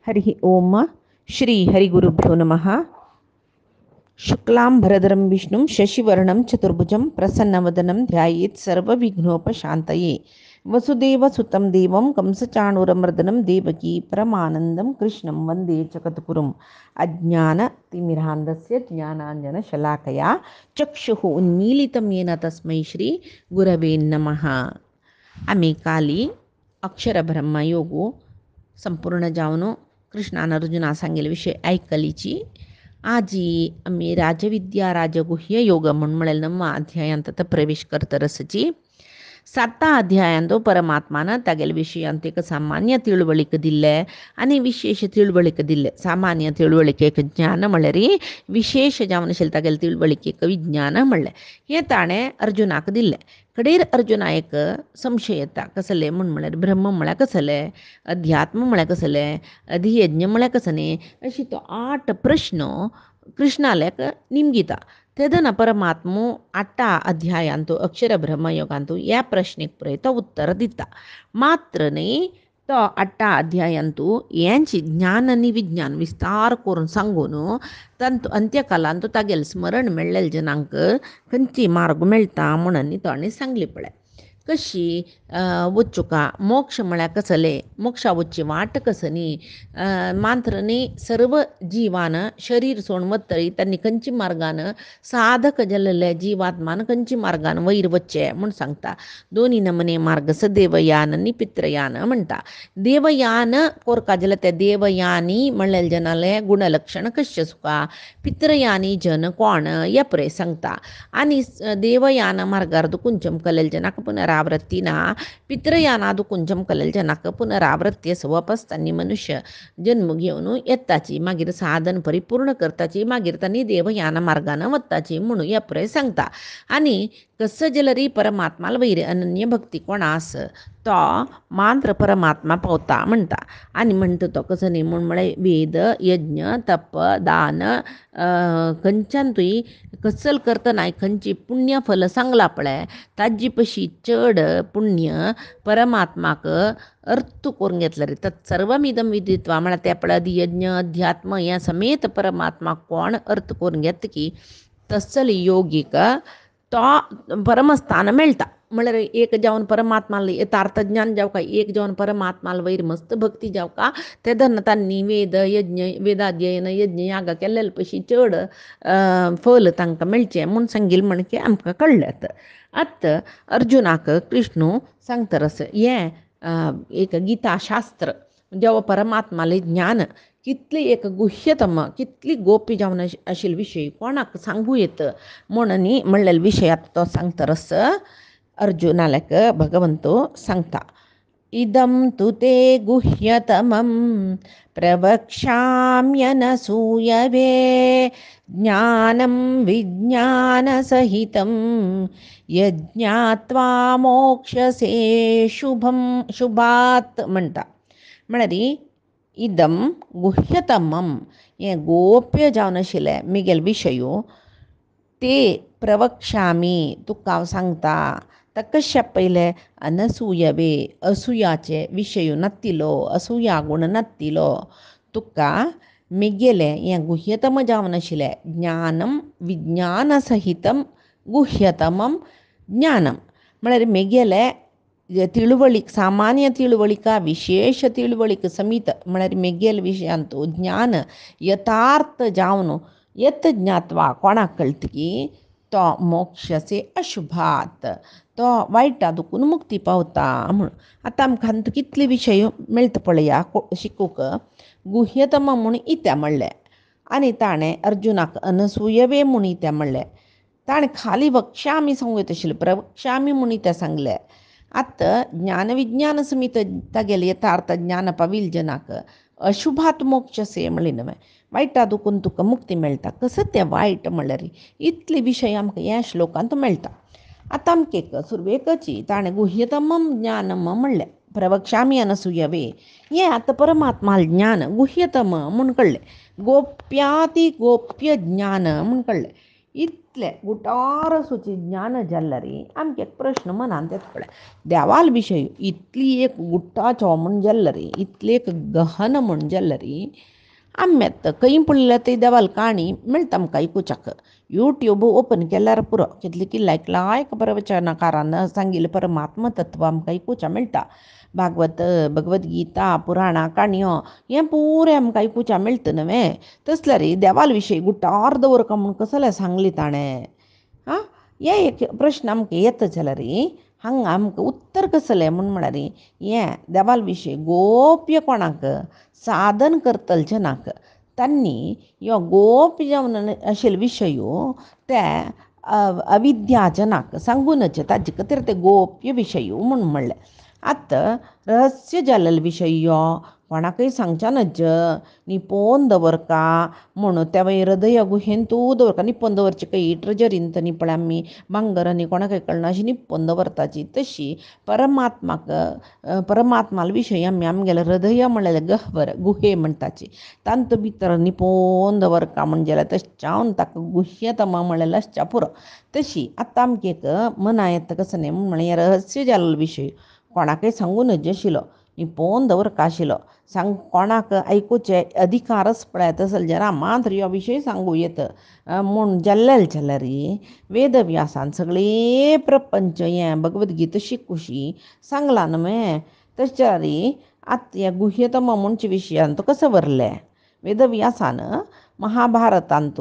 हरि ओम श्री हरिगुरुभ्यो नमः। शुक्लां भरधरं विष्णुं शशिवर्णं चतुर्भुजं प्रसन्नवदनं ध्यायेत् सर्वविघ्नोपशान्तये। वसुदेवसुतं देवं कंसचाणूरमर्दनं देवकी परमानन्दं कृष्णं वन्दे जगद्गुरुम्। अज्ञानतिमिरान्धस्य ज्ञानाञ्जनशलाकया चक्षुः उन्मीलितं येन तस्मै श्रीगुरवे नमः. आम्ही काली अक्षरब्रह्मयोगो संपूर्ण जावनो कृष्णान अर्जुना सांगेल विषय ऐकलीची. आजी आम्ही राजविद्या राजगुह्य योग म्हणून म्हणेल ನಮ್ಮ ಅಧ್ಯಾಯ ಅಂತ ಪ್ರವೇಶ करतरसची. 7 ಅಧ್ಯಾಯಂದು ಪರಮಾತ್ಮನ ತಗೆಲ್ ವಿಷಯ ಅಂತ एक सामान्य ತಿಳುವಳಿಕೆ दिले आणि विशेष ತಿಳುವಳಿಕೆ दिले. सामान्य ತಿಳುವಳಿಕೆ ज्ञान म्हणले री, विशेष जावन शेल तगेल तिಳುವಳಿಕೆ विज्ञान म्हणले. हे ताणे अर्जुनाक दिले. कडेर अर्जुना एक संशय येता कसले म्हण म्हळ्यार ब्रह्म म्हळ्यार कसले, अध्यात्म म्हळ्यार कसले, अधियज्ञ म्हळ्यार कसने, अशी तो 8 प्रश्न कृष्णालेक निमगिता. तेदन परमात्म 8 अध्यायांतू अक्षर ब्रह्मयोगांतू या प्रश्नेक प्रयत उत्तर दिता. मात्र न्ही तो 8 अध्यायांतू यांची ज्ञान आणि विज्ञान विस्तार करून सांगून तंतु अंत्यकालांतू तागेल स्मरण मेळ्ळेल जनांक खंयची मार्ग मेळटा म्हणून ताणें सांगली पळय. कशी वचुका मोक्ष म्हळ्यार कसले, मोक्षा वच्ची वाट कसनी, मात्र न्ही सर्व जीवान शरीर सोडून वतळी त्यांनी खंयची मार्गान साधक जाल्ले जीवात्मान खंयची मार्गान वयर वच्चे म्हूण सांगता. दोन्ही नमने मार्ग देवयान आनी पितृयान म्हणटा. देवयान कोरका जाल्यार ते देवयानी म्हणलेले जनाले गुणलक्षण कशें सुका, पितृयानी जन कोण या पळय सांगता. आनी देवयान मार्गार दुकुंचम कलेल जनाक पुनरावृत्ती ना, पितृयानाद कुंजम कलेल जनाक पुनरावृत्ती आसा. वापस तांणी मनुष्य जन्म घेवन येताची, मागीर साधन परिपूर्ण करताची, मागीर तांणी देवयान मार्गान वताची म्हणून या पळय सांगता. आनी कसं जलरी परमात्माला वयर अनन्य भक्ती कोणास तो मात्र परमात्मा पावता म्हणटा. आनी म्हणटा तो कसं न्ही म्हूण म्हळ्यार वेद यज्ञ तप दान खंयच्यान तुयी कसल करतना खंयची पुण्य फल सांगला पळय ताजी पशी चड पुण्य परमात्माक अर्थ करून घेतला रे. तत्सर्वमिदं विदित्वा म्हळ्यार त्या पळय यज्ञ अध्यात्म या समेत परमात्मा कोण अर्थ करून घेता की तसल योगीक तो परमस्थान मेळटा. म्हळ्यार एक जावन परमात्माला यथार्थ ज्ञान जावका, एक जावन परमात्माला वयर मस्त भक्ती जावका, तेदन तांणी वेद यज्ञ वेदाध्ययन यज्ञ याग केल्लेले पयशी चड फल तांकां मेळचें म्हूण सांगिल्लें म्हणके आमकां कळ्ळें. आत अर्जुनाक कृष्ण सांगतरस हें एक गीताशास्त्र जेव्हा परमात्माले ज्ञान कितली एक गुह्यतम कितली गोप्य जावन आशिल्ले विशय कोणाक सांगू येत म्हणून म्हणलेले विशयात तो सांगतरस अर्जुनालेक भगवंतो सांगता. इदं तु ते गुह्यतमं प्रवक्ष्याम्यनसूयवे ज्ञानं विज्ञानसहितं यज्ञात्वा मोक्षसे शुभात् म्हणटा. म्हळ्यार इदं गुह्यतमं हें गोप्य जावन आशिल्लें मिगेल विशयो ते प्रवक्ष्यामी तुका हांव सांगता. तर कशा पयले अनसूयवे असूयाचे विशय नातिलो, असूया गुण नातिलो तुका मेगेले हें गुह्यतम जावन आशिल्लें ज्ञानम विज्ञान सहितम गुह्यतमम ज्ञानम म्हळ्यार मेगेले तिಳುವಳಿಕೆ सामान्य तिಳುವಳಿका विशेष तिಳುವಳಿಕೆ समीत म्हळ्यार मेगेल विशयांतू ज्ञान यथार्थ जावन यत ज्ञात्वा कोणाक कळटा की तो मोक्षसे अशुभात तो वायटा दुखून मुक्ती पावता म्हणून. आतां आमकां कितले विशय मेळटा पळया शिकूक. गुह्यतम म्हूण इत्या म्हणलें आनी ताणें अर्जुनाक अनसूयवे म्हूण इत्या म्हणलें. ताणें खाली वक्ष्यामी सांगूं येता आशिल्लें, प्रवक्ष्यामी म्हूण इत्या सांगलें. आतां ज्ञान विज्ञान समीत तागेले यथार्थ ज्ञान पाविल जनाक अशुभात मोक्षसे म्हणलें न्हय, वायटा दुखून तुका मुक्ती मेळटा. कसं तें वायट म्हणल्यार इतले विशय आमकां ह्या श्लोकांत मेळटा. आतां आमकां सुरवेकची ताणें गुह्यतमम ज्ञानम म्हणलें, प्रवक्ष्यामी अनसूयवे हें आतां परमात्माल ज्ञान गुह्यतम म्हूण कळ्ळें, गोप्याती गोप्य ज्ञान म्हूण कळ्ळें. इतले गुटार सुची ज्ञान जाल्लरी आमकां एक प्रश्न मनान येता पळय देवाल विशयी इतली एक गुट्टाचो म्हण जाल्लरी इतली एक गहन म्हण जाल्लरी आम्यात खंय पडल्या ते देवाल काणी मेळटा आमकां आयकुच्याक यूट्यूब ओपन केल्यार पुरो कितले की लायक प्रवचनकारान सांगिल्लें परमात्म तत्व आमकां आयकुच्या मेळटा भगवत गीता पुराणां काणयो हें पुरें आमकां आयकुच्या मेळटा न्हय तसल्यार देवाल विशयी गुट्टार दवरका म्हूण कसलें सांगलें ताणें आं हे एक प्रश्न आमकां येता जाल्यार हांगा आमकां उत्तर कसलें म्हळ्यार हें देवाल विशयी गोप्य कोणाक साधन करतलचें नाक तांणी ह्यो गोप्य जावन आशिल्ले विशयो ते अविद्याजनाक सांगूनच ताजे खातीर ते गोप्य विशय म्हूण म्हणलें आतां रहस्य जाल्ले विशय यो कोणाकय सांगच्या नज निपोवन दवरका म्हणून त्या वयर हृदय गुहेन तूं दवरका निपोवन दवरचें खंय ट्रेजरीन तर पळय आमी भांगर आनी कोणाकय कळना अशी निपोवन दवरताची तशी परमात्मा विशयी आमी आमगेलें हृदय म्हणलें गहवर गुहे म्हणटाची तांत भितर निपोवन दवरका म्हणजे तशें ताका गुह्यतम म्हणलें आसच्या पुरो तशी आतां आमकां एक मना येता कसं न्ही म्हळ्यार रहस्य जाल्लो विशय कोणाकय सांगूं नज आशिल्लो निपोवन दवरका आशिल्लो सांग कोणाक आयकुचे अधिकारच पळयत आसले जाल्यार मात्र ह्यो विशय सांगूं येता म्हूण जाल्यार वेदव्यासान सगळे प्रपंच हें भगवद्गीता शिकुशी सांगलां न्हय तशें आतां ह्या गुह्यतम म्हणचे विशयान तो कसो व्हरलें वेदव्यासान महाभारतांत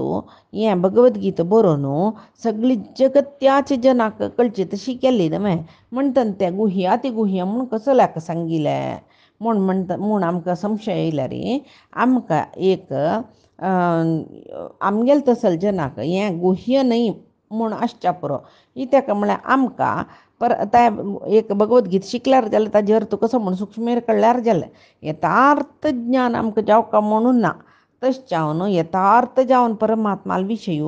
हें भगवद्गीता बरोवन सगळी जगत्याच्या जनाक कळची तशी केल्ली न्हय म्हणटा तें गुह्य म्हूण कसो लायक सांगिल्लें म्हूण आमकां संशय येयल्यार आमकां एक आमगेले तसले जनाक हें गुह्य न्हय म्हूण आसच्या पुरो कित्याक म्हळ्यार आमकां एक भगवद्गीता शिकल्यार जाल्यार ताजे अर्थ कसो म्हूण सुक्ष्मेर कळल्यार जालें यथार्थ ज्ञान आमकां जावका म्हणून ना तशें जावन यथार्थ जावन परमात्मा विशयी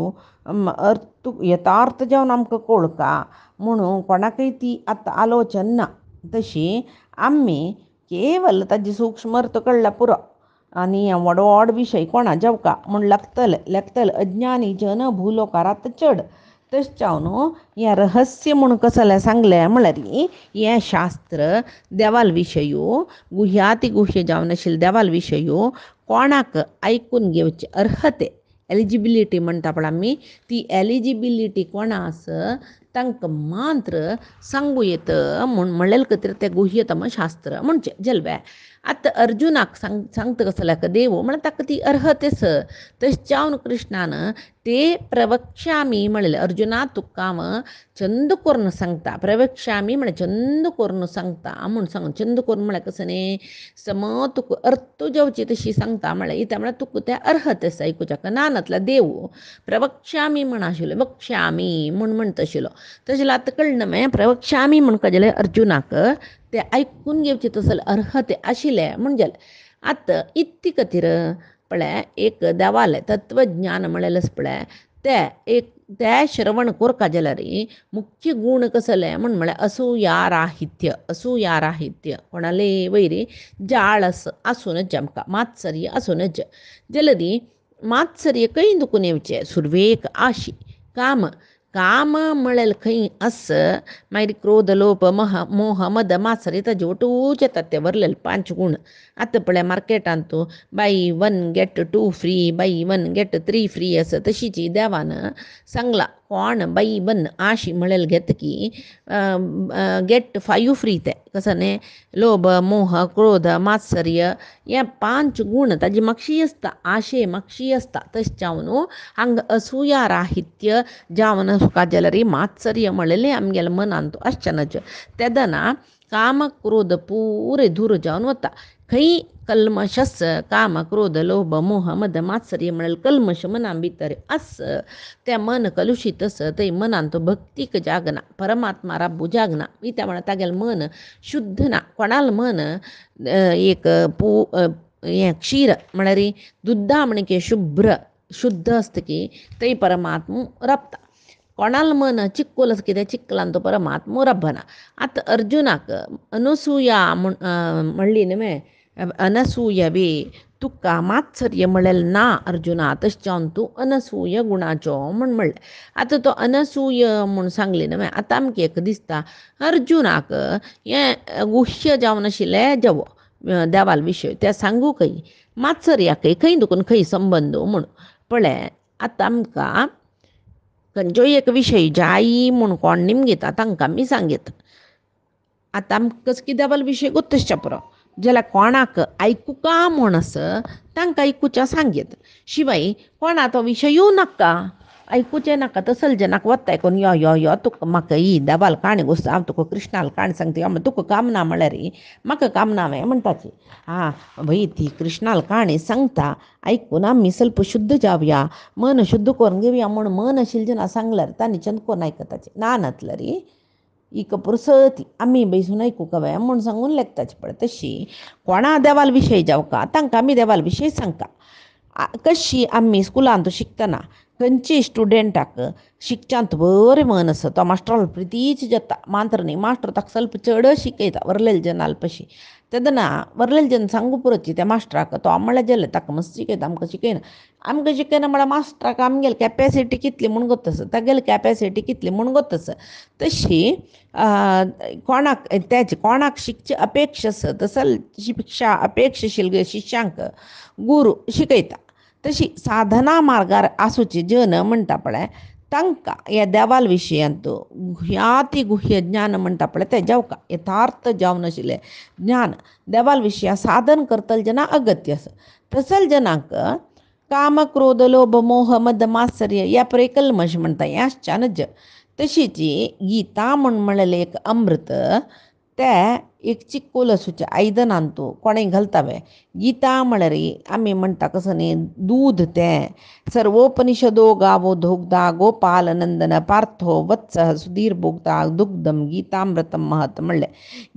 यथार्थ जावन आमकां कळका म्हणून कोणाकय ती आतां आलोचना ना तशी आमी केवल ताजी सूक्ष्म अर्थ कळ्ळा पुरो आनी व्हड विशय कोणा जावका म्हूण लागतले अज्ञानी जन भूलोकारांत चड तशें जावन हें रहस्य म्हूण कसलें सांगलें म्हळ्यार हें शास्त्र देवाल विशयो गुह्य जावन आशिल्ले देवाल विशयो कोणाक आयकून घेवचे अर्हते एलिजिबिलिटी म्हणटा पळय आमी ती एलिजिबिलिटी कोणा आस तांकां मात्र सांगूं येता म्हूण म्हणलें खातीर तें गुह्यतम शास्त्र म्हणचें जल्वे आतां अर्जुनाक सांगता कसो देव म्हळ्यार ताका ती अर्हतेस तशें जावन कृष्णान ते प्रवक्ष्यामी म्हणलें अर्जुना तुका हांव चंद करून सांगता प्रवक्ष्यामी म्हळ्यार चंद करून सांगता म्हूण सांग चंद करून म्हळ्यार कसो न्ही सम तुका अर्थ जावची तशी सांगता म्हळ्यार इता म्हळ्यार तुका तें अर्हतेस आयकुच्याक नानतलो देव प्रवक्ष्यामी म्हण आशिल्लो वक्ष्यामी म्हूण म्हणटा आशिल्लो तशें आतां कळना मागीर प्रवक्ष्यामी म्हण कळलें अर्जुनाक ते आयकून घेवचे तसले अर्हते आशिल्ले म्हणजे आतां इतली खातीर पळय एक देवालें तत्वज्ञान म्हणलेलें पळय ते श्रवण करता जाल्यार मुख्य गूण कसले म्हळ्यार असूया राहित्य कोणाले वयरी जाळस आसूनच आमकां मात्सर्य आसूनच जाल्यार मात्सर्य खंय दुखून येवचें सुरवेक आशी काम म्हळ्यार खंय आस मागीर क्रोध लोभ मोह मद मात्सर्य ताजे वटूच येतात ते भरलेले 5 गूण आतां पळय मार्केटांत buy 1 get 2 free buy 1 get 3 free आसा तशीच देवान सांगला कोण बाय 1 आशी म्हळ्यार घेता की गेट 5 फ्री ते कसं न्ही लोभ मोह क्रोध मात्सर्य हे 5 गूण ताजी मागशी आसता आशे मागशी आसता तशें जावन हांगा असूया राहित्य जावन तुका जाल्यार मात्सर्य म्हणलेलें आमगेल्या मनांत आसचेनाच तेदना काम क्रोध पुरे दूर जावन वता खंय कल्मशस काम क्रोध लोभ मोह मद मात्सर्य म्हळ्यार कल्मश मना भितर आस तें मन कलुशीत आस थंय मनांत भक्तीक जागना परमात्मा राबू जागना त्या म्हळ्यार तागेलें मन शुद्ध ना कोणाल मन एक हें क्षीर म्हळ्यार दुद्धा म्हणके शुद्ध आसता की थंय परमात्मा रबता कोणाल मन चिक्कोल आसा कितें चिक्कलान तो परमात्मा रबना आतां अर्जुनाक अनसुया म्हणली न्हय अनसूयवे तुका मात्सर्य मिळेल ना अर्जुना तशें तूं अनसूय गुणाचो म्हण म्हणलें. आतां तो अनसूय म्हूण सांगलें न्हय. आतां आमकां एक दिसता अर्जुनाक हें गुह्य जावन आशिल्लें देवाल विशय तें सांगू खंय, मात्सर्याकय खंय दुखून खंय संबंद म्हूण. पळय आतां आमकां खंयच्योय एक विशय जायी म्हूण कोण निमगेता तांकां आमी सांगीत. आतां आमकां कसो देवाल विशय गोत्तशें पुरो जाल्यार कोणाक आयकुका म्हूण आस तांकां आयकुच्या सांगीत. शिवाय कोणा तो विशय येवं नाका, आयकुचें नाका. तसले जनाक वत्ताय कोण यो यो यो तुका म्हाका ही देवाल काणी घोस्त हांव तुका कृष्णाल काणी सांगता. यो तुका काम ना म्हळ्यार म्हाका काम ना हांवें म्हणटाची. भाई ती कृष्णाल काणी सांगता आयकून आमी ಸ್ವಲ್ಪ शुद्ध जावया, मन शुद्ध करून घेवया म्हूण मन आशिल्लें जना सांगल्यार तांणी चंद कोन्न आयकताचें ना नातलं रे. इक पुरसती आमी बैसून आयकूंक हांवें म्हूण सांगून लेखताचें. पळय तशी कोणा देवाल विशय जावका तांकां आमी देवाल विशय सांगता. कशी आमी स्कुलांत शिकतना खंयची स्टुडंटाक शिकच्यांत बरें मन आसा तो मास्टराल प्रितीच जाता. मात्र न्ही मास्टर ताका ಸ್ವಲ್ಪ चड शिकयता वरलेले जनाल पशी. तेदना वरलेले जन सांगू पुरोची त्या मास्टराक तो म्हळ्यार जालें ताका मस्त शिकयता आमकां शिकयना. आमकां शिकयना म्हळ्यार मास्टराक आमगेली कॅपेसिटी कितली म्हूण गोत्तस, तागेली कॅपेसिटी कितली म्हूण गोत्तस. तशी कोणाक तेजे कोणाक शिकची अपेक्षा आसा तसले शिक्षा अपेक्षा आशिल्ल्या शिश्यांक गुरू शिकयता. तशी साधना मार्गार आसूचे जन म्हणटा पळय तांकां ह्या देवाल विशयांत गुह्याती गुह्य ज्ञान म्हणटा पळय तें जावका. यथार्थ जावन आशिल्लें ज्ञान देवाल विशया साधन करतले जना अगत्य आसा. तसले जनाक काम क्रोध लोभ मोह मद मात्सर्य ह्या प्रेकल्मश म्हणटा हें आसच्यानच. तशीच गीता म्हूण म्हणलेलें एक अमृत तें एक चिक्कोल आसूचें आयदनांत तूं कोणें घालतावे. गीता म्हळ्यार आमी म्हणटा कसो न्ही दूद तें सर्वोपनिषदो गावो दोग्धा गोपाल नंदन पार्थो वत्सः सुधीर भोक्ता दुग्धम गीतामृतम महत् म्हणलें.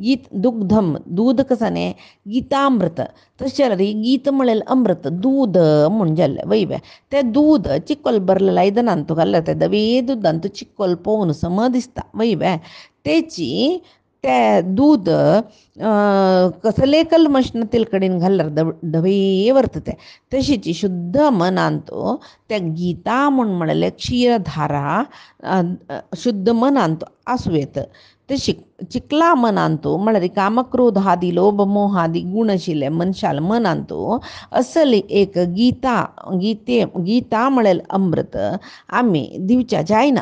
गीत दुग्धम दूद कसो न्ही गीतामृत तशें जाल्यार गीत म्हळ्यार अमृत दूद म्हूण जालें वयवे. तें दूद चिक्कोल भरलेलें आयदनांत तूं घाल्यार तें धवे दुदांत तूं चिक्कोल पळोवन सम दिसता वयवे. तेची तें दूद कसले कल्मश नतील कडेन घाल्यार धवे व्हरता तें. तशीच शुद्ध मनान तूं तें गीता म्हूण म्हणलेलें क्षीरधारा शुद्ध मनान तूं आसूं येता. तशी चिकला मनान तूं म्हळ्यार कामक्रोध आदी लोभ मोह आदी गूण आशिल्ले मनशाल मनान तूं असली एक गीता म्हळ्यार अमृत आमी दिवच्या जायना.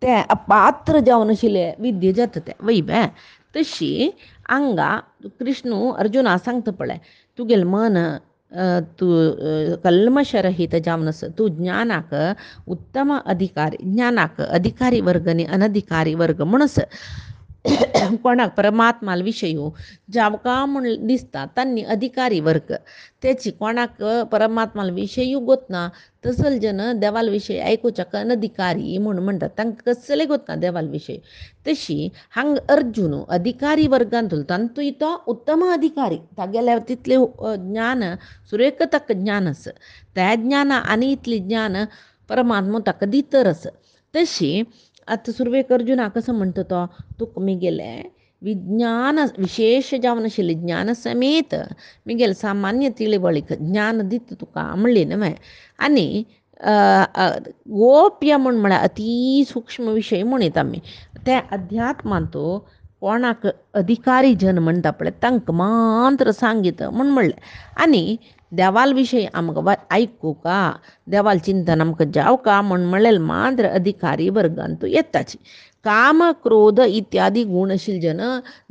तें अपात्र जावन आशिल्लें विद्य जाता तें वयबें. तशी हांगा कृष्ण अर्जुना सांगता पळय तुगेलें मन तूं कल्मशरहीत जावन आसा. तूं ज्ञानाक उत्तम अधिकारी, ज्ञानाक अधिकारी वर्ग आनी अनधिकारी वर्ग म्हूण आसा. कोणाक परमात्मा विशय जावका म्हूण दिसता तांणी अधिकारी वर्ग तेची कोणाक परमात्मा विशय गोतना तसले जन देवाल विशय आयकुच्याक अनधिकारी म्हूण म्हणटात. तांकां कसले गोतना देवाल विशय. तशी हांगा अर्जुन अधिकारी वर्गांत तांतूय तो उत्तम अधिकारी तागेल्या तितलें ज्ञान सुरेख ताका ज्ञान आसा. त्या ज्ञाना आनी इतलें ज्ञान परमात्मा ताका दितर आसा. तशी आतां सुरवेक अर्जुना कसो म्हणटा तो तुका मिगेलें विज्ञान विशेश जावन आशिल्लें ज्ञान समेत मिगेल सामान्य तिळवळीक ज्ञान दिता तुका म्हणलें न्हय. आनी गोप्य म्हूण म्हळ्यार अती सूक्ष्म विशय म्हणीत आमी त्या अध्यात्मांत कोणाक अधिकारी जन म्हणटा पळय तांकां मात्र सांगीत म्हूण म्हणलें. आनी देवाल विशय आमकां आयकुका देवाल चिंतन आमकां जावका म्हूण म्हणलें मात्र अधिकारी वर्गांत येताची. काम क्रोध इत्यादी गूण आशिल्ले जन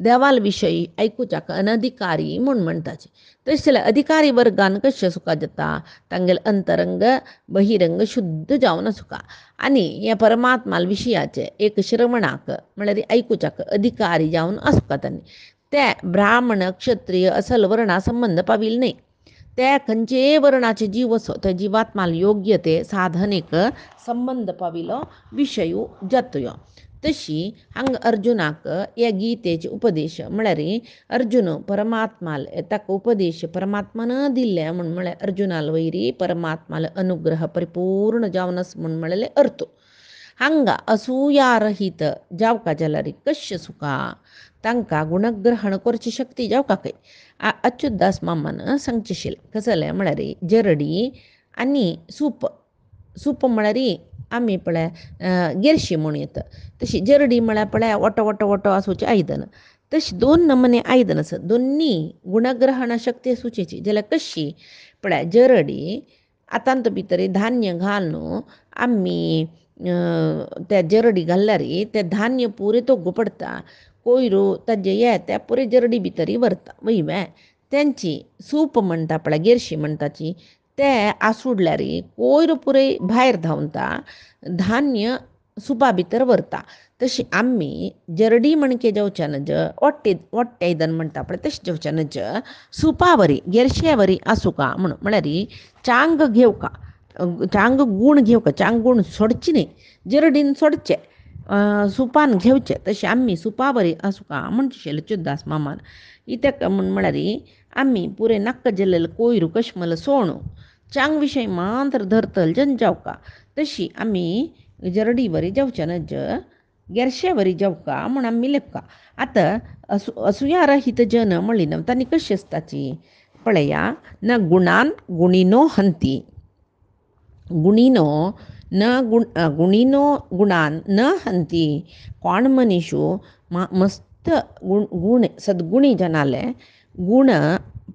देवाल विशय आयकुच्याक अनधिकारी म्हूण म्हणटाचे. तशें जाल्यार अधिकारी वर्गान कशें सुका जाता तांगेले अंतरंग बहिरंग शुद्ध जावन आसुका. आनी हे परमात्मा विशयाचे एक श्रवणाक म्हळ्यार आयकुच्याक अधिकारी जावन आसुका. ते ब्राह्मण क्षत्रिय असल वर्णा संबंध पाविल न्ही. ते खंयचे वर्णाचे जीव असो त्या जिवात्माल योग्य ते साधनेक संबंध पाविलो विशय जातयो. तशी हांगा अर्जुनाक ह्या गीतेचे उपदेश म्हळ्यार अर्जुन परमात्माल ताका उपदेश परमात्मान दिल्ले म्हूण म्हळ्यार अर्जुनाल वयरी परमात्माल अनुग्रह परिपूर्ण जावन आसा म्हूण म्हळेलें अर्थ. हांगा असूया रहीत जावका जाल्यार कशें सुका तांकां गुणग्रहण करची शक्ती जावका खंय. अच्युतदास मामान सांगचेशिल्लें कसं जालें म्हळ्यार जरडी आनी सूप म्हळ्यार आमी पळय गेर्शी म्हूण येता तशी जरडी म्हळ्यार पळय वटो आसूचें आयदन. तशी दोन नमुने आयदन आसात दोनी गुणग्रहण शक्ती आसूचेची जाल्यार कशी पळय जरडी आतांत भितर धान्य घालून आमी त्या जरडी घाल्यार तें धान्य पुरे तोग्ग पडटा कोयरू ताजे त्या पुरे जरडी भितर व्हरता वयवे तेंची सूप म्हणटा पळय गेर्शी म्हणटाची ते आसुडल्यार कोयर पुरे भायर धांवता धान्य सुपा भितर व्हरता. तशी आमी जरडी मणके जेवच्या नज वट्टे आयदन म्हणटा पळय तशें जेवच्या नज सुपा वरी गेर्शे वरी आसूका म्हळ्यार चांग घेवका चांग गूण घेवका चांग गूण सोडची न्ही जरडीन सोडचे सुपान घेवचे तशें आमी सुपा वरी आसूका म्हणचेशिल्लें अच्युतदास मामान. इत्याक म्हळ्यार आमी पुरे नाक्क जेल्लेले कोयर कश्मल सोणू चांग विशय मात्र धरतल जन जावका तशी आमी जरडी वरी जेवच्या नज गेर्शे वरी जेवका म्हूण आमी लेपका. आतां असूया रहित जन म्हणली न्हू तांणी कशी आसताची पळया न गुणान गुणिनो हंती गुणिनो गुणान न हंती. कोण मनीशू मस्त गुण सद्गुणी जनाले गुण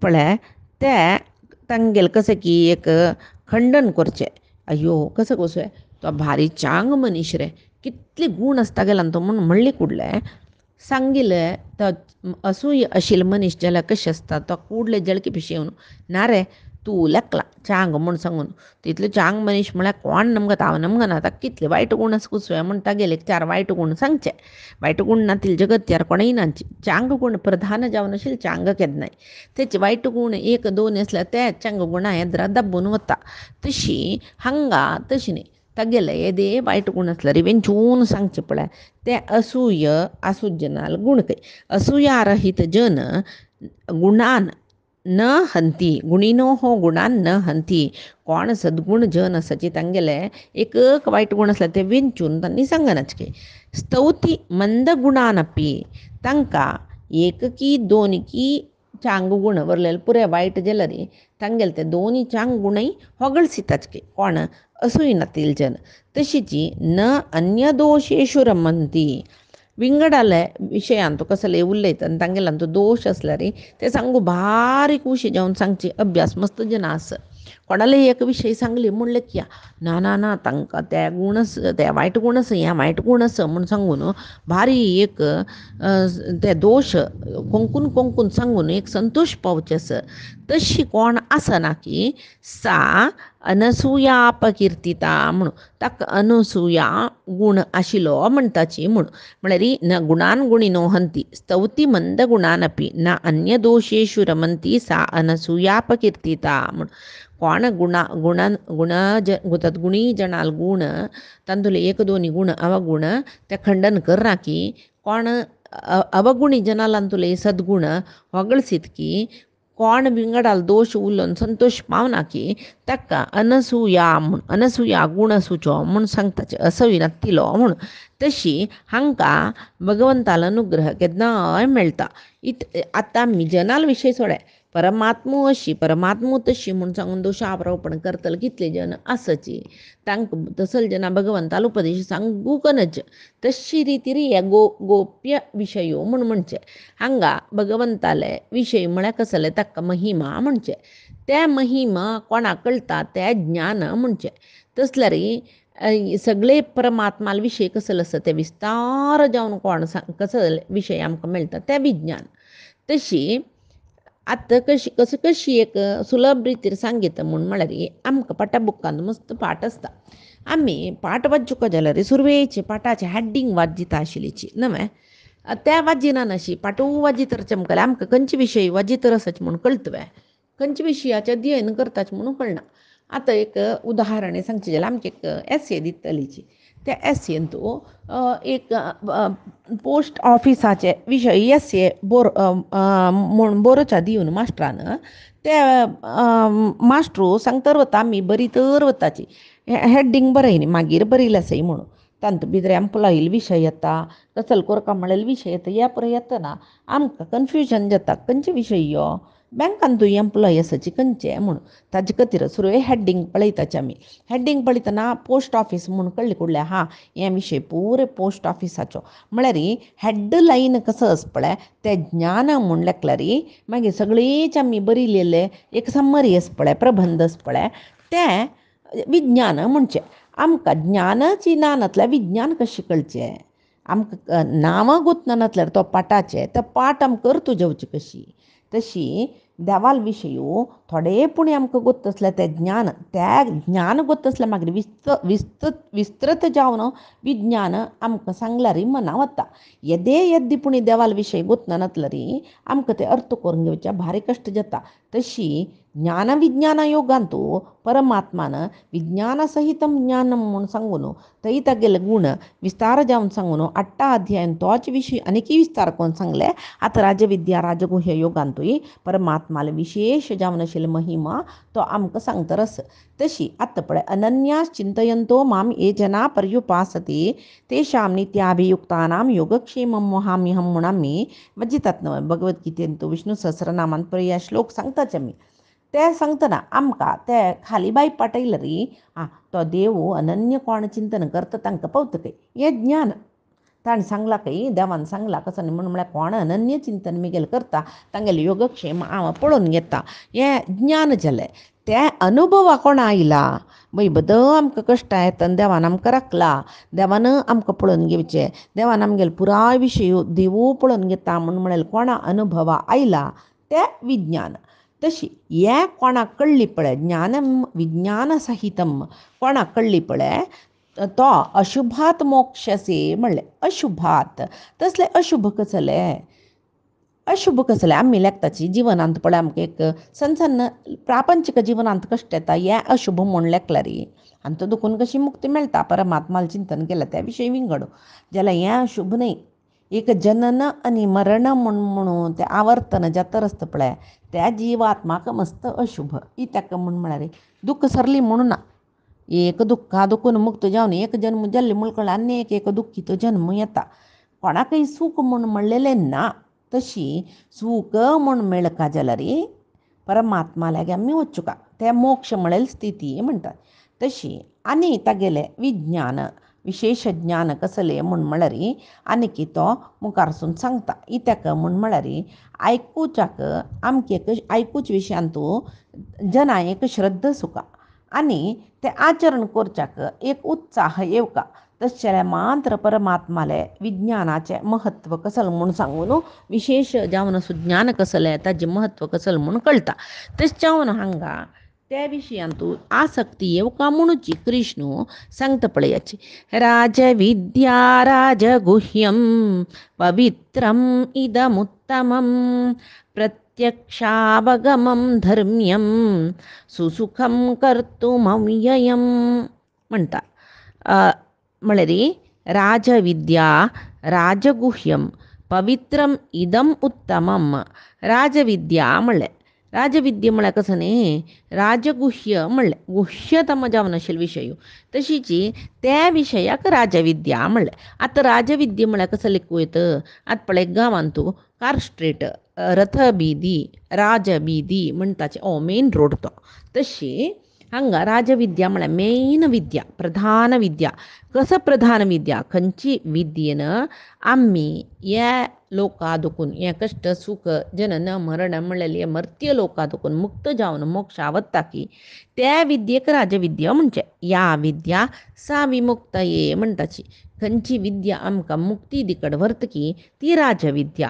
पळय ते तांगेले कशें की एक खंडन करचें अयो कसो तो भारी चांग मनीस रे कितले गूण आसता गेला तो म्हणली कुडलें सांगिल्लें तो असूय आशिल्लो मनीस जाल्यार कशें आसता तो कुडले जळकी पिशे येवन ना रे तूं लेकला चांग म्हूण सांगून तितले चांग मनीस म्हळ्यार कोण नमकां ताव नमकां ना ताका कितले वायट गूण आसा कुसवे म्हणटा गेले 4 वायट गूण सांगचे वायट गूण नातिल जगत्यार कोणय ना चांग गूण प्रधान जावन आशिल्ले चांग केन्नाय तेचे वायट गूण 1-2 आसल्यार ते चांग गुणा येद्रा दाबून वता. तशी हांगा तशी न्ही तागेले येदे वायट गूण आसल्यार वेंचून सांगचे पळय ते असूय आसूज जनाल गूण खंय. असूया रहित जन गुणान न हंती गुणिनो हो गुणान न हंती. कोण सद्गुण जन आसाची तांगेले एक वायट गूण आसल्यार ते वेंचून तांणी सांगनाचके. स्तौती मंद गुणानपी तांकां 1 की 2 की चांग गुण वरलेले पुरे वायट जाल्यार तांगेले ते 2 चांग गुणय होगळसिताचके कोण असूय नातील जन. तशीची न अन्य दोशेषु रमंती विंगडाले विशयान तो कसले उलयता आनी तांगेल्यान तो दोश आसल्यार ते सांगू बारीक उशे जावन सांगचे अभ्यास मस्त जना आसा. कोणाले एक विशय सांगली म्हणले की ना ना ना तांकां ते गूण ते वायट गूण आसा हें वायट गूण आसा म्हूण सांगून भारी एक ते दोश कोंकून सांगून एक संतोश पावचे आसा. तशी कोण आसना की सा अनसुयापकिर्तिता म्हणून ताका अनसुया गूण आशिल्लो म्हणटाची म्हळ्यार न गुणान गुणिनो हंती स्तौती मंद गुणानपी न अन्य दोशेषु रमंती सा अनसुयापकिर्तिता म्हूण. कोण गुणी जनाल गूण तांतुले 1-2 गूण अवगुण ते खंडन करना की कोण अवगुणी जनालांतुले सद्गुण होगळसीत की कोण विंगडाल दोश उलोवन संतोष पावना की ताका अनसुया गूण आसूचो म्हूण सांगताचे असवी नातिलो म्हूण. तशी हांकां भगवंतालो अनुग्रह केन्नाय मेळटा. आतां आमी जनाल विशय सोडाय परमात्मू अशी परमात्मू तशी म्हूण सांगून दोशापरोपण करतले कितले जन आसची तांकां तसल जना भगवंतालो उपदेश सांगूक नज. तशी रितीर हे गोप्य विशयो म्हूण म्हणचे. हांगा भगवंताले विशय म्हळ्यार कसले ताका महिमा म्हणचे. ते महिमा कोणाक कळटा ते ज्ञान म्हणचे. तसल्यार सगळे परमात्माल विशय कसले आसा ते विस्तार जावन कोण कसले विशय आमकां मेळटा ते विज्ञान. तशी आतां कशी एक सुलभ रितीर सांगिता म्हळ्यार आमकां पाठाबुकांत मस्त पाठ आसता. आमी पाठ वाचूंक जाल्यार सुरवेचे पाठाचे हॅडिंग वाजिता आशिल्लीची न्हय त्या वाजिनान अशी पाठू वाजितर चमकले आमकां खंयचे विशय वाजितर आसाचे म्हूण कळटवे खंयचे विशयाचें अध्ययन करताचे म्हणून कळना. आतां एक उदाहरण सांगचें जाल्यार आमकां एक एस्से दितलीची त्या एस्सेन तूं एक पोस्ट ऑफिसाचे विशय एस्से म्हूण बरोवच्या दिवन मास्टरान ते मास्टरू सांगतर वता आमी बरी तर वताची हेडिंग बरय न्ही मागीर बरयलें आसय म्हणून तांत भितर एम्प्लॉईल विशय येता कसल कोरका म्हणलेलो विशय येता ह्या पुरो येतना आमकां कन्फ्युजन जाता खंयचे विशय यो बँकांतू एम्प्लॉयसाची खंयचे म्हूण ताजे खातीर सुरवें हेडिंग पळयताचे आमी. हेडिंग पळयतना पोस्ट ऑफीस म्हूण कळ्ळें कुडले हा हे विशय पुरे पोस्ट ऑफिसाचो. म्हळ्यार हेडलायन कसो आस पळय ते ज्ञान म्हूण लेखल्यार मागीर सगळींच आमी बरयलेले एक समरी आस पळय प्रबंध आस पळय तें विज्ञान म्हणचें. आमकां ज्ञानच येना नातल्यार विज्ञान कशें कळचें. आमकां नांवां गोतना नातल्यार तो पाठाचें तो पाठ आमकां अर्थ जेवची कशी. तशी देवाल विशयू थोडेपणी आमकां गोत्त आसलें तें ज्ञान गोत्त आसलें मागीर विस्तृत जावन विज्ञान आमकां सांगल्यार मना वता. येद्दीपुणी देवाल विशय गोतना नातल्यार आमकां तें अर्थ करून घेवचें भारी कश्ट जाता. तशी ज्ञान विज्ञान योगांतू परमात्मान विज्ञान सहितम ज्ञानम म्हूण सांगून थंय तागेले गुण विस्तार जावन सांगून 8 अध्यायान तोच विशय आनीकय विस्तार करून सांगले. आतां राजविद्या राजगुह्य योगांतूय परमात्माले विशेष जावन आशिल्ली महिमा तो आमकां सांगता रस. तशी आतां पळय अनन्यास चिंतयन्तो माम ये जना पर्युपासते तेषां नित्याभियुक्तानां योगक्षेमं वहाम्यहं म्हूण आमी वाचितात न्हय भगवद्गीतेंत विष्णू सहस्रनामान पळय श्लोक सांगताच आमी. ते सांगतना आमकां ते खाली बाय पटयल्यार तो देव अनन्य कोण चिंतन करता तांकां पावतकय हें ज्ञान ताणें सांगलां खंय देवान सांगलां कसो न्ही म्हूण म्हळ्यार कोण अनन्य चिंतन मिगेल करता तांगेले योगक्षेम हांव पळोवन घेता हें ज्ञान जालें. तें अनुभवा कोणा आयला बद आमकां कश्ट येता देवान आमकां राखला देवान आमकां पळोवन घेवचें देवान आमगेले पुराय विशय देवू पळोवन घेता म्हूण म्हळ्यार कोणा अनुभवा आयला तें विज्ञान. तशी हें कोणाक कळ्ळी पळय ज्ञान विज्ञान सहितम कोणाक कळ्ळी पळय तो अशुभात मोक्षसे म्हणलें. अशुभात तसलें अशुभ कसलें अशुभ कसलें आमी लेखताची जिवनांत पळय आमकां एक सन्न प्रापंचीक जिवनांत कश्ट येता हें अशुभ म्हूण लेखल्यार आनी तो दुखून कशी मुक्ती मेळटा परमात्मालें चिंतन केलें त्या विशयी विंगड जाल्यार हें अशुभ न्हय. एक जनन आनी मरण म्हणून तें आवर्तन जातर आसता पळय त्या जिवात्माक मस्त अशुभ ताका म्हूण म्हळ्यार दुख्ख सरली म्हणून ना. एक दुख्खा दुखून मुक्त जावन एक जन्म जाल्ले मुळकळ आनी एक दुख्खीत जन्म येता. कोणाकय सूख म्हूण म्हणलेलें ना. तशी सूख म्हूण मेळका जाल्यार परमात्मा लागीं आमी वचुका तें मोक्ष म्हळेल स्थिती म्हणटात. तशी आनी तागेलें विज्ञान विशेष ज्ञान कसलें म्हूण म्हळ्यार आनीक तो मुखारसून सांगता. ताका म्हूण म्हळ्यार आयकुच्याक आमकां एक आयकूच विशयांतू जना एक श्रद्धा सुका आनी तें आचरण करच्याक एक उत्साह येवका. तशें जाल्यार मात्र परमात्माले विज्ञानाचें महत्व कसलें म्हूण सांगून विशेष जावन सुज्ञान कसलें ताजें महत्व कसलें म्हूण कळटा. तशें जावन हांगा त्या विशयांतू आसक्ती येवका म्हणूची कृष्ण सांगता पळयाची. राजविद्या राजगुह्यं पवित्रम इदमुत्तमं प्रत्यक्षावगमं धर्म्यं सुसुखं कर्तुमव्ययं म्हणटा. म्हळ्यार राजविद्या राजगुह्यं पवित्रम इदम उत्तमम. राजविद्या म्हणलें राजविद्या म्हळ्यार कसं न्ही राजगुह्य म्हणलें गुह्यतम जावन आशिल्लो विशय तशीच त्या विशयाक राजविद्या म्हणलें. आतां राजविद्या म्हळ्यार कसं लिखूं येता आतां पळय गांवांतू कार स्ट्रीट रथबिदी राजबिदी म्हणटाचे मेन रोड तो. तशी हांगा राजविद्या म्हळ्यार मेन विद्या प्रधान विद्या. कसं प्रधान विद्या खंयची विद्येन आमी ह्या लोका दुखून हें कश्ट सुख जनन मरण म्हणलेली मर्त्य लोका दुखून मुक्त जावन मोक्षा वता की त्या विद्येक राजविद्या म्हणचें. ह्या विद्या सा विमुक्तये म्हणटाची. खंयची विद्या आमकां मुक्ती दिकड व्हरतकी ती राजविद्या.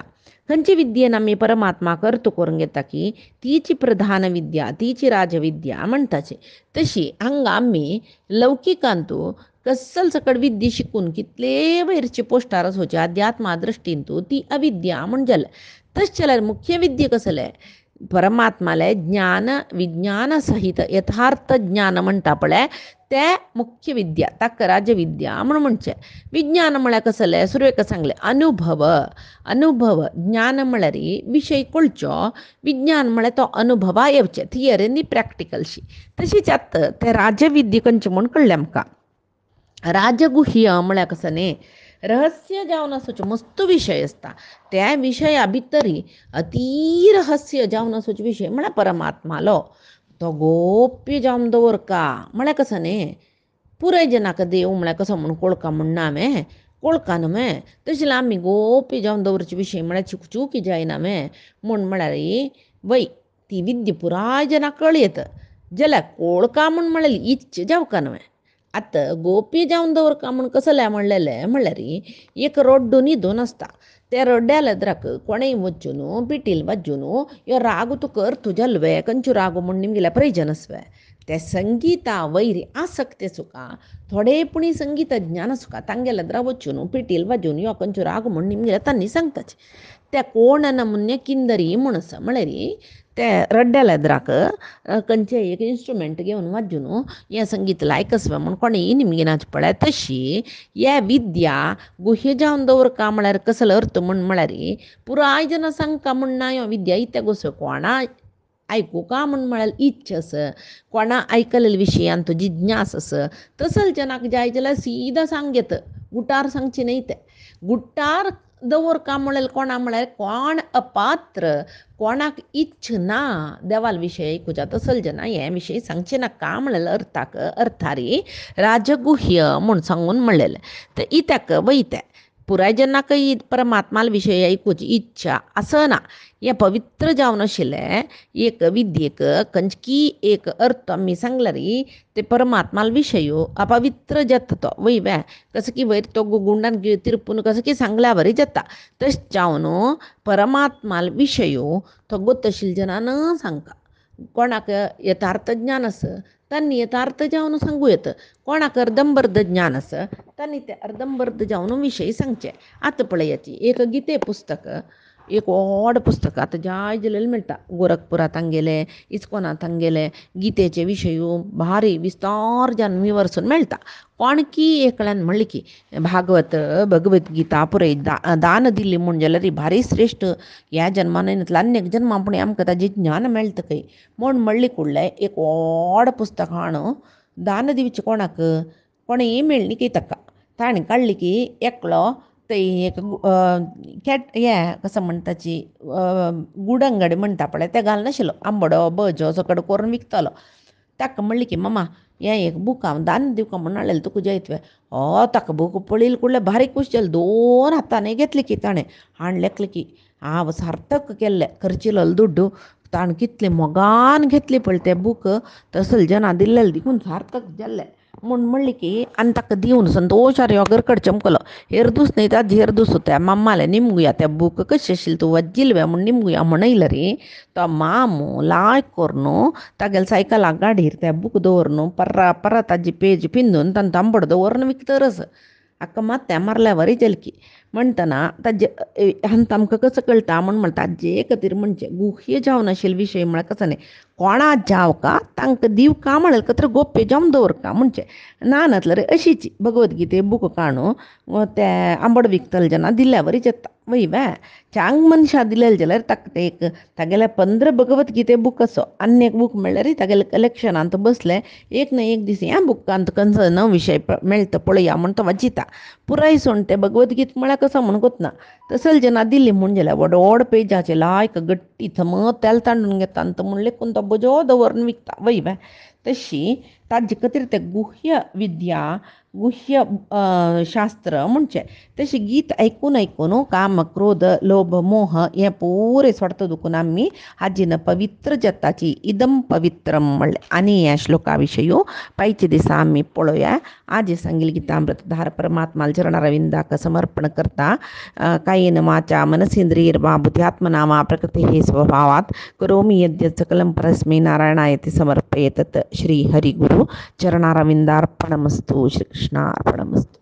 खंयची विद्येन आमी परमात्माक अर्थ करून घेता की तीची प्रधान विद्या तीची राजविद्या म्हणटाची. तशी हांगा आमी लौकिकांतू कसल सकट विद्या शिकून कितले वयरचे पोस्टार आसोवचे अध्यात्मा दृश्टींतू ती अविद्या म्हूण जालें. तशें जाल्यार मुख्य विद्या कसलें परमात्माले ज्ञान विज्ञान सहित यथार्थ ज्ञान म्हणटा पळय तें मुख्य विद्या ताका राजविद्या म्हूण म्हणचें. विज्ञान म्हळ्यार कसलें सुरवेक सांगलें अनुभव ज्ञान म्हळ्यार विशय कळचो विज्ञान म्हळ्यार तो अनुभवा येवचें थियरी आनी प्रॅक्टिकलशी. तशीच आतां तें राजविद्या खंयचें म्हूण कळ्ळें आमकां. राजगुह्य म्हळ्यार कसं न्ही रहस्य जावन आसूचे मस्त विशय असता. त्या विशया भितरी अती रहस्य जावन आसूचे विशय म्हळ्यार परमात्मालो तो गोप्य जावन दवरका. म्हळ्यार कसं न्ही, पुराय जनाक देव म्हळ्यार कसो म्हूण कोळका म्हणना हांवें, कोळका न्हू मे तशें आमी गोप्य जावन दवरचे विशय म्हळ्यार चुकचुकी जायना मे म्हळ्यार वय ती विद्या पुराय जनाक कळयत जाल्यार कोळका म्हळ्यार इच्छ जावका न्हय. आतां गोप्य जावन दवरका कसो म्हणलेलें म्हळ्यार एक रड्डो न्हिदून आसता. त्या रड्ड्या लेद्राक कोणेय वचून पिटील वाजून यो राग तुका अर्थ जल्वे कंचू रागो म्हूण निमगेल्या प्रयोजनस्वे त्या संगीता वैरी आसक्ती सुका थोडे पुणी संगीत ज्ञान सुका तांगेल्या वचून पिटील वाजून यो कंचू राग म्हूण निमगेल्या तांणी सांगताचे. त्या कोण नमुन्या किंदरी म्हूण आसा म्हळ्यार त्या रड्ड्या लेद्राक खंयचे एक इन्स्ट्रुमेंट घेवन वाजून हें संगीत लायकस्वे म्हूण कोणेय निमगिनाचे पळय. तशी हे विद्या गुह्य जावन दवरका म्हळ्यार कसलो अर्थ म्हळ्यार पुराय जना सांगका म्हूण ना ह्यो विद्या इत्या गोश्ट कोणा आयकुका म्हळ्यार इच्छ आस, कोणा आयकलेल्या विशयांत जिज्ञास आस तसल जनाक जाय जाल्यार सीदा सांगेत. गुटार सांगचे न्हय ते. गुट्टार दवरका म्हळ्यार कोणा म्हळ्यार कोण अपात्र कोणाक इच्छ ना देवाल विशय आयकुचा तसल जना हे विशय सांगचे नाका म्हळ्यार अर्थारी राजगुह्य म्हूण सांगून म्हणलेलें. तर इत्याक वयते पुराय जनाकय परमात्माल विशय आयकुची इच्छा आसना. हे पवित्र जावन आशिल्लें एक विद्येक खंयची एक अर्थ आमी सांगल्यार ते परमात्माल विशयो अपवित्र जाता तो वय वे कसं की वयर तो गुंडान तिरपून कसं की सांगल्या वरी जाता. तशें जावन परमात्माल विशयो तो गोतशील जनान सांगता. कोणाक यथार्थ ज्ञान आस तांणी यथार्थ जावन सांगू येता. कोणाक अर्दंबर्द ज्ञान आस तांणी ते अर्दंबर्द जावन विशय सांगचे. आतां पळयाची एक गीते पुस्तक एक व्हड पुस्तक आतां जाय जाल्यार मेळटा. गोरखपुरांत तांगेले इस्कोनांत तांगेले गीतेचे विशयो भारी विस्तार जावन विवरसून मेळटा. कोणकी एकल्यान म्हणलें की भागवत भगवत गीता पुरय दान दिल्ली म्हूण जाल्यार भारी श्रेश्ठ ह्या जन्मान येतलो आनीक जन्मा पूण आमकां ताजें ज्ञान मेळटा खंय म्हूण म्हणलें कुडलें एक व्हड पुस्तक हाडून दान दिवचें कोणाक कोणेय मेळ्ळी की ताका ताणें काडली की एकलो ते एक हें कसं म्हणटाची गुडंगडे म्हणटा पळय तें घालनाशिल्लो आंबडो बजो सकट करून विकतालो. ताका म्हणलें की मामा हें एक बूक हांव दान दिवका म्हूण हाडलेलें तुका जायतवे. ताका बूक पळयलें कुडलें भारी खूश जालें. 2 हातांनी घेतलें की ताणें हाडलें की हांव सार्थक केल्लें खर्चिल्लो दुड्डू ताणें कितलें मोगान घेतलें पळय तें बूक तसल जना दिल्लेलें देखून सार्थक जाल्लें म्हूण म्हणलें की आनी ताका दिवन संतोशार यो गरकड चमकलो. हेरदूस न्हय ताजे हेरदूस त्या माम्मालें निमगुया तें बूक कशें आशिल्लें तूं वज्जिल्लें म्हूण निमगुया म्हूण येयलें रे. तो मामू लायक करून तागेले सायकलाक गाडीर तें बूक दवरून पर्रा पर्रा ताजी पेज पिंजून ताणें तांबड दवरून विकतरस हाका मात्या मारल्या वरी जालें की म्हणटना ताजे हांत आमकां कसं कळटा म्हणटा ताजे खातीर म्हणजे गुह्य जावन आशिल्ले विशय म्हळ्यार कसो न्ही कोणा जावका तांकां दिवका म्हळ्यार कतर गोप्य जावन दवरका म्हणचें ना नातल्यार अशीच भगवद्गीते बूक काणू ते आंबड विकतले जेन्ना दिल्या वरी जाता वय वे चांग मनशा दिलेले जाल्यार ताका ते एक तागेले 15 भगवद्गीते बूक असो आनी एक बूक म्हणल्यार तागेले कलेक्शनांत बसले एक ना एक दीस ह्या बुकांत खंयचो नवो विशय मेळटा पळया म्हूण तो वाचिता. पुराय सोण ते भगवद्गीत म्हळ्यार कसो म्हूण कोतना तसल जेन्ना दिल्ली म्हूण जाल्यार व्हड व्हड पेजाचे लायक गट्टी थमत तेल तांडून घेता आनी तो म्हूण लेखून तो बजो दवरून विकता वय वे. तशी ताजे खातीर ते गुह्य विद्या गुह्य शास्त्र म्हणचें तशें गीत आयकून काम क्रोध लोभ मोह हें पुरे सोडता दुखून आमी हाजीन पवित्र जताची इदम पवित्रम म्हणलें. आनी ह्या श्लोका विशयो पायचे दिसा आमी पळोवया. आज सांगिल्ली गीतामृतधार परमात्माल चरणारविंदाक समर्पण करता. कायेन वाचा मनसेंद्रियर्वा बुद्ध्यात्मना वा प्रकृतेः स्वभावात् करोमि यद्यत् सकलं परस्मै नारायणायति समर्पयेतत्. श्री हरिगुरु चरणारविंदार्पणमस्तु. श्री कृष्णार्पणमस्तु.